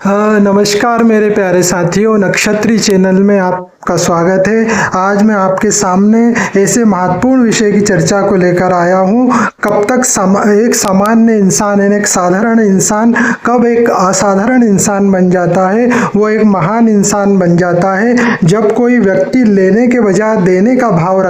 हाँ, नमस्कार मेरे प्यारे साथियों, नक्षत्री चैनल में आपका स्वागत है। आज मैं आपके सामने ऐसे महत्वपूर्ण विषय की चर्चा को लेकर आया हूँ। कब तक एक सामान्य इंसान एक साधारण इंसान कब एक असाधारण इंसान बन जाता है, वो एक महान इंसान बन जाता है। जब कोई व्यक्ति लेने के बजाय देने का भाव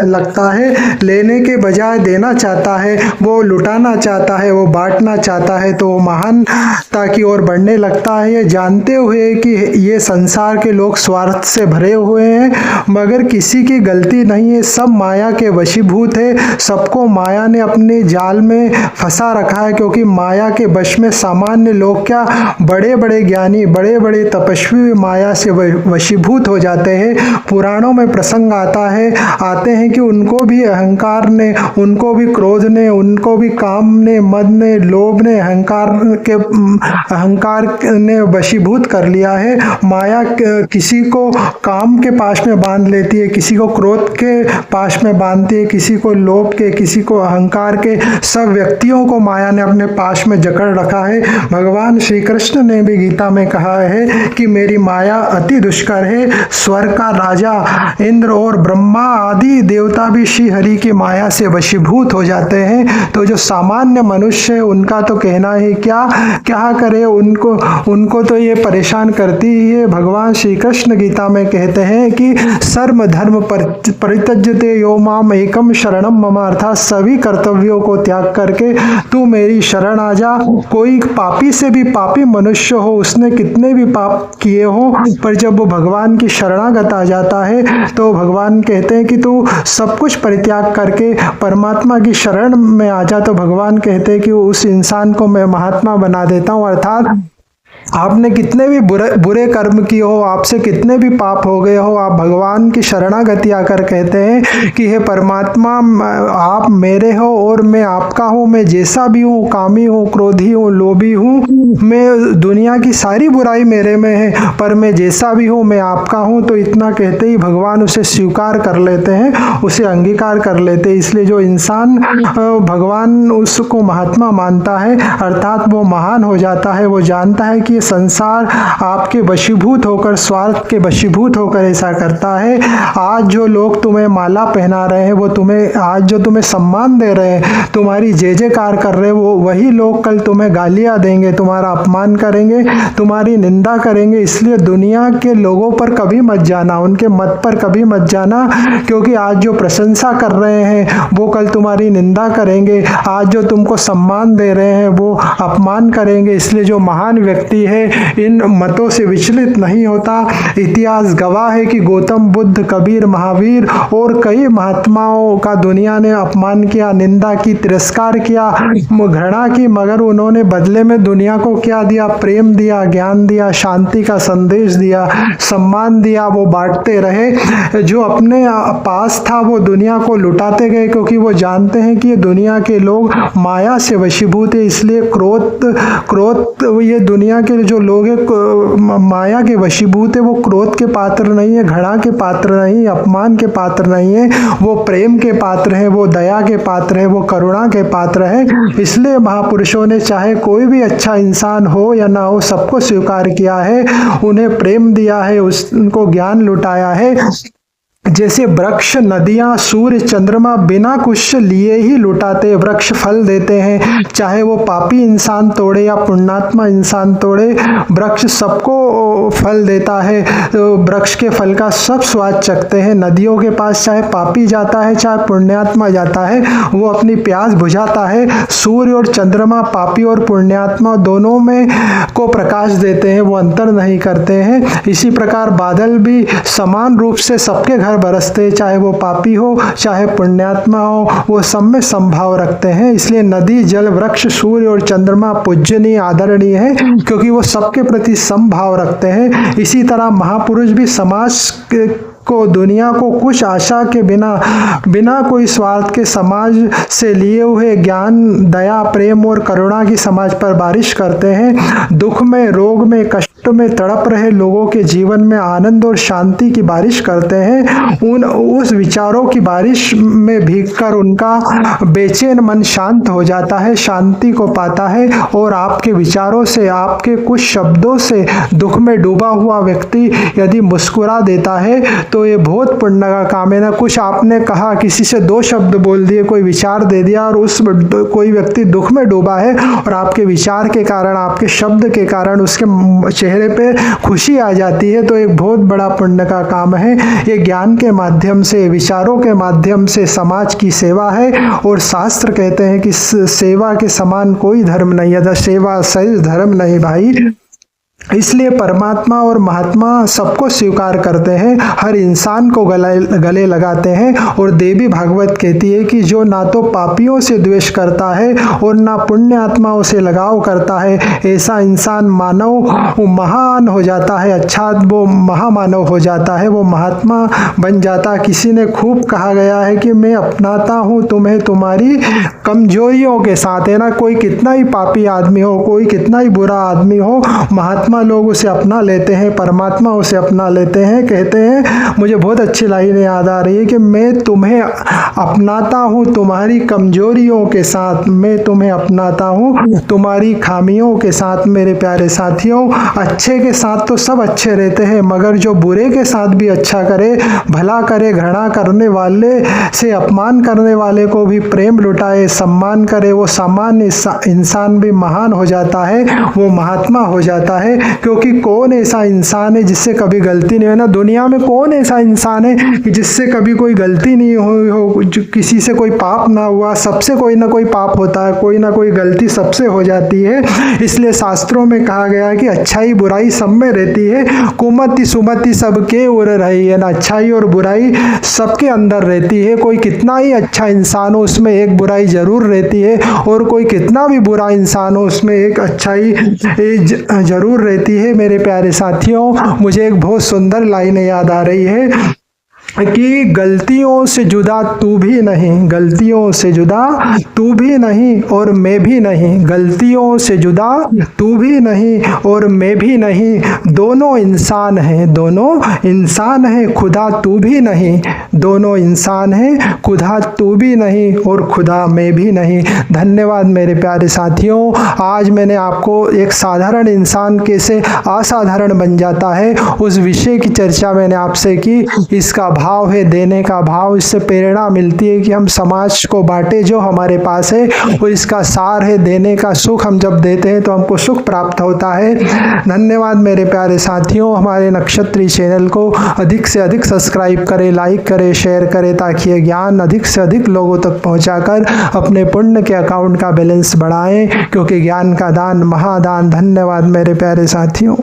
लगता है, लेने के बजाय देना चाहता है, वो लुटाना चाहता है, वो बांटना चाहता है, तो वो महानता की ओर बढ़ने लगता है। ये जानते हुए कि ये संसार के लोग स्वार्थ से भरे हुए हैं, मगर किसी की गलती नहीं है, सब माया के वशीभूत है। सबको माया ने अपने जाल में फंसा रखा है, क्योंकि माया के वश में सामान्य लोग क्या, बड़े बड़े ज्ञानी, बड़े बड़े तपस्वी माया से वशीभूत हो जाते हैं। पुराणों में प्रसंग आते हैं कि उनको भी अहंकार ने, उनको भी क्रोध ने, उनको भी काम ने, मद ने, लोभ ने, अहंकार ने वशीभूत कर लिया है। माया किसी को काम के पाश में बांध लेती है, किसी को क्रोध के पाश में बांधती है, किसी को लोभ के, किसी को अहंकार के। सब व्यक्तियों को माया ने अपने पाश में जकड़ रखा है। भगवान श्री कृष्ण ने भी गीता में कहा है कि मेरी माया अति दुष्कर है। स्वर्ग का राजा इंद्र और ब्रह्मा आदि देवता भी श्री हरि की माया से वशीभूत हो जाते हैं। तो जो सामान्य मनुष्य है, उनका तो कहना है क्या करे, उनको तो ये परेशान करती ही है। भगवान श्री कृष्ण गीता में कहते हैं कि सर्व धर्म परित्यज्यते यो माम एकम शरणम मम, अर्थात सभी कर्तव्यों को त्याग करके तू मेरी शरण आ जा। कोई पापी से भी पापी मनुष्य हो, उसने कितने भी पाप किए हो, पर जब वो भगवान की शरणागत आ जाता है तो भगवान कहते हैं कि तू सब कुछ परित्याग करके परमात्मा की शरण में आ जा। तो भगवान कहते हैं कि उस इंसान को मैं महात्मा बना देता हूँ। अर्थात आपने कितने भी बुरे कर्म किए हो, आपसे कितने भी पाप हो गए हो, आप भगवान की शरणागति आकर कहते हैं कि हे परमात्मा, आप मेरे हो और मैं आपका हूँ। मैं जैसा भी हूँ, कामी हूँ, क्रोधी हूँ, लोभी हूँ, मैं दुनिया की सारी बुराई मेरे में है, पर मैं जैसा भी हूँ मैं आपका हूँ। तो इतना कहते ही भगवान उसे स्वीकार कर लेते हैं, उसे अंगीकार कर लेते हैं। इसलिए जो इंसान भगवान उसको महात्मा मानता है, अर्थात वो महान हो जाता है। वो जानता है कि ये संसार आपके वशीभूत होकर, स्वार्थ के वशीभूत होकर ऐसा करता है। आज जो लोग तुम्हें माला पहना रहे हैं, वो आज जो तुम्हें सम्मान दे रहे हैं, तुम्हारी जय जयकार कर रहे हैं, वो वही लोग कल तुम्हें गालियां देंगे, तुम्हारा अपमान करेंगे, तुम्हारी निंदा करेंगे। इसलिए दुनिया के लोगों पर कभी मत जाना, उनके मत पर कभी मत जाना, क्योंकि आज जो प्रशंसा कर रहे हैं वो कल तुम्हारी निंदा करेंगे, आज जो तुमको सम्मान दे रहे हैं वो अपमान करेंगे। इसलिए जो महान व्यक्ति है इन मतों से विचलित नहीं होता। इतिहास गवाह है कि गौतम बुद्ध, कबीर, महावीर और कई महात्माओं का दुनिया ने अपमान किया, निंदा की, तिरस्कार किया, घृणा की, मगर उन्होंने बदले में दुनिया को क्या दिया? प्रेम दिया, ज्ञान दिया, शांति का संदेश दिया, सम्मान दिया। वो बांटते रहे। जो अपने पास था वो दुनिया को लुटाते गए, क्योंकि वो जानते हैं कि ये दुनिया के लोग माया से वशीभूत है। इसलिए क्रोध ये दुनिया के जो लोग हैं माया के वशीभूत है, वो क्रोध के पात्र नहीं है, घृणा के पात्र नहीं, अपमान के पात्र नहीं है, वो प्रेम के पात्र है, वो दया के पात्र है, वो करुणा के पात्र है। इसलिए महापुरुषों ने चाहे कोई भी अच्छा इंसान हो या ना हो, सबको स्वीकार किया है, उन्हें प्रेम दिया है, उनको ज्ञान लुटाया है। जैसे वृक्ष, नदियां, सूर्य, चंद्रमा बिना कुछ लिए ही लुटाते, वृक्ष फल देते हैं, चाहे वो पापी इंसान तोड़े या पुण्यात्मा इंसान तोड़े, वृक्ष सबको फल देता है। तो वृक्ष के फल का सब स्वाद चखते हैं। नदियों के पास चाहे पापी जाता है, चाहे पुण्यात्मा जाता है, वो अपनी प्यास बुझाता है। सूर्य और चंद्रमा पापी और पुण्यात्मा दोनों में को प्रकाश देते हैं, वो अंतर नहीं करते हैं। इसी प्रकार बादल भी समान रूप से सबके घर बरसते, चाहे वो पापी हो चाहे पुण्यात्मा हो, वो सब में संभाव रखते हैं। इसलिए नदी, जल, वृक्ष, सूर्य और चंद्रमा पूजनीय, आदरणीय है, क्योंकि वो सबके प्रति संभाव रखते हैं। इसी तरह महापुरुष भी समाज को, दुनिया को कुछ आशा के बिना कोई स्वार्थ के समाज से लिए हुए ज्ञान, दया, प्रेम और करुणा की समाज पर बारिश करते हैं। दुख में, रोग में, कष्ट कष्ट में तड़प रहे लोगों के जीवन में आनंद और शांति की बारिश करते हैं। उस विचारों की बारिश में भीगकर उनका बेचैन मन शांत हो जाता है, शांति को पाता है और आपके विचारों से, आपके कुछ शब्दों से दुख में डूबा हुआ व्यक्ति यदि मुस्कुरा देता है तो ये बहुत पुण्य का काम है ना। कुछ आपने कहा, किसी से 2 शब्द बोल दिए, कोई विचार दे दिया और उस कोई व्यक्ति दुख में डूबा है और आपके विचार के कारण, आपके शब्द के कारण उसके चेहरे पे खुशी आ जाती है, तो एक बहुत बड़ा पुण्य का काम है। ये ज्ञान के माध्यम से, विचारों के माध्यम से समाज की सेवा है और शास्त्र कहते हैं कि सेवा के समान कोई धर्म नहीं है। सेवा सही धर्म नहीं भाई। इसलिए परमात्मा और महात्मा सबको स्वीकार करते हैं, हर इंसान को गले लगाते हैं। और देवी भागवत कहती है कि जो ना तो पापियों से द्वेष करता है और ना पुण्य आत्माओं से लगाव करता है, ऐसा इंसान मानव महान हो जाता है। अच्छा, वो महामानव हो जाता है, वो महात्मा बन जाता। किसी ने खूब कहा गया है कि मैं अपनाता हूँ तुम्हें तुम्हारी कमजोरियों के साथ, है ना। कोई कितना ही पापी आदमी हो, कोई कितना ही बुरा आदमी हो, महात्मा लोग उसे अपना लेते हैं, परमात्मा उसे अपना लेते हैं। कहते हैं, मुझे बहुत अच्छी लाइनें याद आ रही है कि मैं तुम्हें अपनाता हूँ तुम्हारी कमजोरियों के साथ, मैं तुम्हें अपनाता हूँ तुम्हारी खामियों के साथ। मेरे प्यारे साथियों, अच्छे के साथ तो सब अच्छे रहते हैं, मगर जो बुरे के साथ भी अच्छा करे, भला करे, घृणा करने वाले से, अपमान करने वाले को भी प्रेम लुटाए, सम्मान करे, वो सामान्य इंसान भी महान हो जाता है, वो महात्मा हो जाता है। क्योंकि कौन ऐसा इंसान है जिससे कभी गलती नहीं है ना। दुनिया में कौन ऐसा इंसान है कि जिससे कभी कोई गलती नहीं हुई हो, किसी से कोई पाप ना हुआ। सबसे कोई ना कोई पाप होता है, कोई ना कोई गलती सबसे हो जाती है। इसलिए शास्त्रों में कहा गया है कि अच्छाई बुराई सब में रहती है, कुमति सुमति सबके उर रही है ना। अच्छाई और बुराई सबके अंदर रहती है। कोई कितना ही अच्छा इंसान हो, उसमें एक बुराई जरूर रहती है, और कोई कितना भी बुरा इंसान हो, उसमें एक अच्छाई जरूर रहती है। मेरे प्यारे साथियों, मुझे एक बहुत सुंदर लाइन याद आ रही है कि गलतियों से जुदा तू भी नहीं, गलतियों से जुदा तू भी नहीं और मैं भी नहीं, गलतियों से जुदा तू भी नहीं और मैं भी नहीं, दोनों इंसान हैं, दोनों इंसान हैं, खुदा तू भी नहीं, दोनों इंसान हैं, खुदा तू भी नहीं और खुदा मैं भी नहीं। धन्यवाद मेरे प्यारे साथियों। आज मैंने आपको एक साधारण इंसान कैसे असाधारण बन जाता है, उस विषय की चर्चा मैंने आपसे की। इसका भाव है देने का भाव, इससे प्रेरणा मिलती है कि हम समाज को बांटे जो हमारे पास है, और इसका सार है देने का सुख। हम जब देते हैं तो हमको सुख प्राप्त होता है। धन्यवाद मेरे प्यारे साथियों। हमारे नक्षत्री चैनल को अधिक से अधिक सब्सक्राइब करें, लाइक करें, शेयर करें, ताकि ये ज्ञान अधिक से अधिक लोगों तक पहुंचाकर अपने पुण्य के अकाउंट का बैलेंस बढ़ाएं, क्योंकि ज्ञान का दान महादान। धन्यवाद मेरे प्यारे साथियों।